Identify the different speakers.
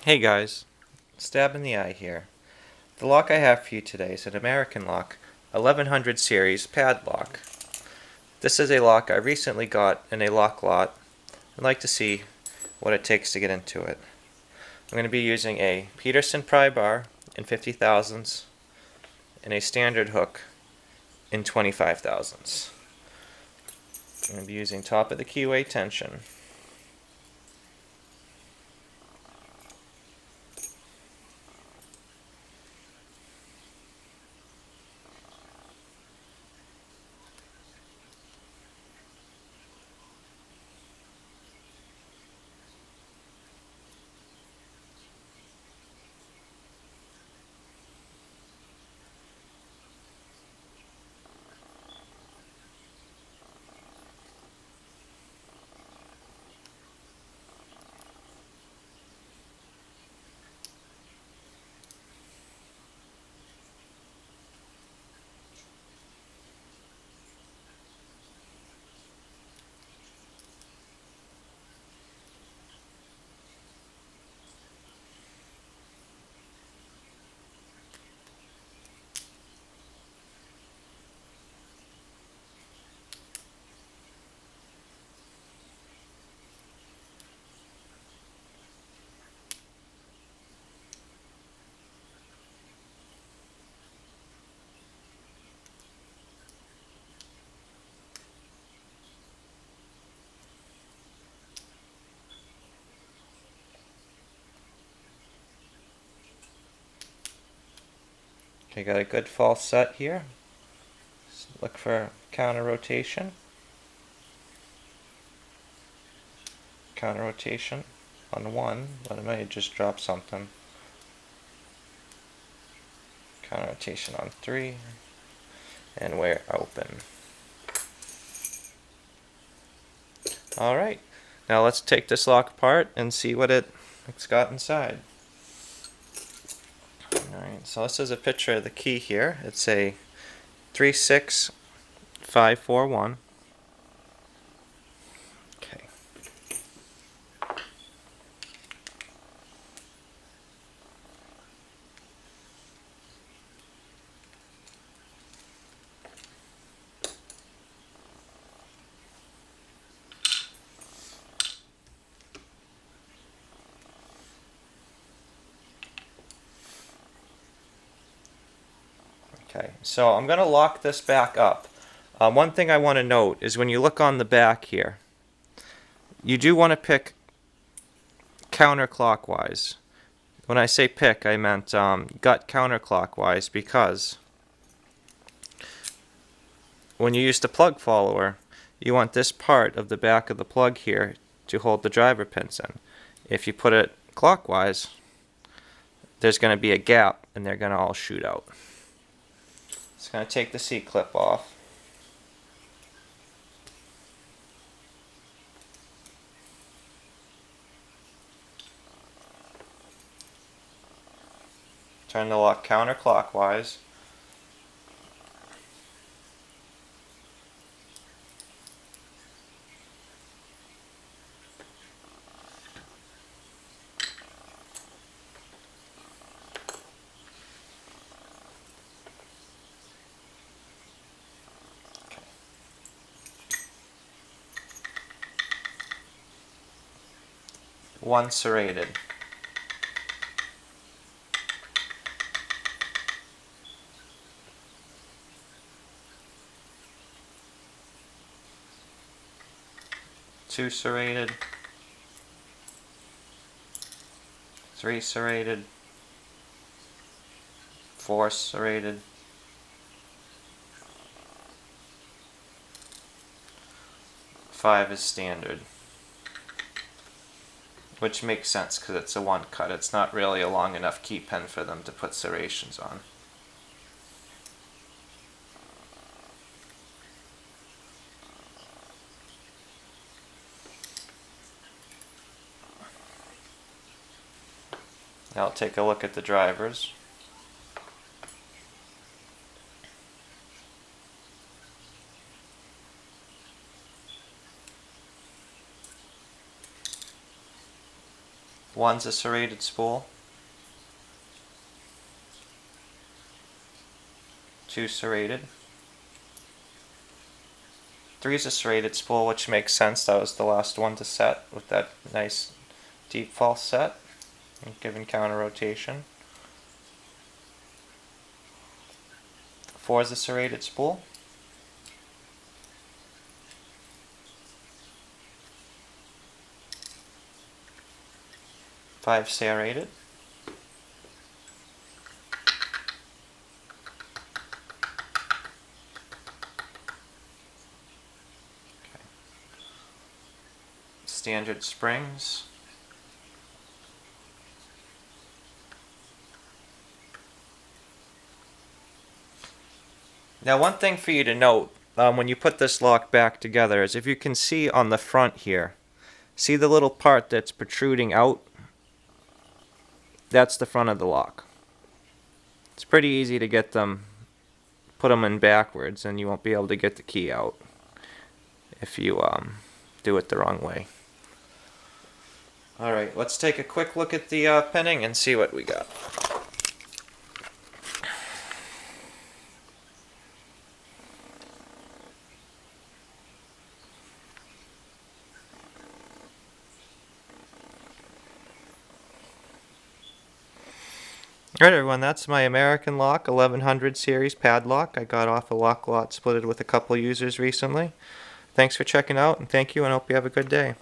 Speaker 1: Hey guys, stab in the eye here. The lock I have for you today is an American lock, 1100 series padlock. This is a lock I recently got in a lock lot. I'd like to see what it takes to get into it. I'm going to be using a Peterson pry bar in 50 thousandths and a standard hook in 25 thousandths. I'm going to be using top of the keyway tension. Okay, got a good false set here. Look for counter rotation. Counter rotation on 1, but I might just drop something. Counter rotation on 3, and we're open. Alright, now let's take this lock apart and see what it's got inside. Alright, so this is a picture of the key here. It's a 36541. Okay. Okay, so I'm going to lock this back up. One thing I want to note is when you look on the back here, you do want to pick counterclockwise. When I say pick, I meant gut counterclockwise, because when you use the plug follower, you want this part of the back of the plug here to hold the driver pins in. If you put it clockwise, there's going to be a gap and they're going to all shoot out. Just going to take the C-clip off. Turn the lock counterclockwise. One serrated. Two serrated. Three serrated. Four serrated. Five is standard. Which makes sense because it's a one cut. It's not really a long enough key pin for them to put serrations on. Now I'll take a look at the drivers. One's a serrated spool. 2 serrated. 3's a serrated spool, which makes sense. That was the last one to set with that nice deep false set, given counter rotation. 4's a serrated spool. 5 serrated. Standard springs. Now, one thing for you to note when you put this lock back together is, if you can see on the front here, see the little part that's protruding out? That's the front of the lock. It's pretty easy to get them, put them in backwards, and you won't be able to get the key out if you do it the wrong way. Alright, let's take a quick look at the pinning and see what we got. Alright everyone, that's my American Lock 1100 series padlock. I got off a lock lot splitted with a couple users recently. Thanks for checking out, and thank you, and I hope you have a good day.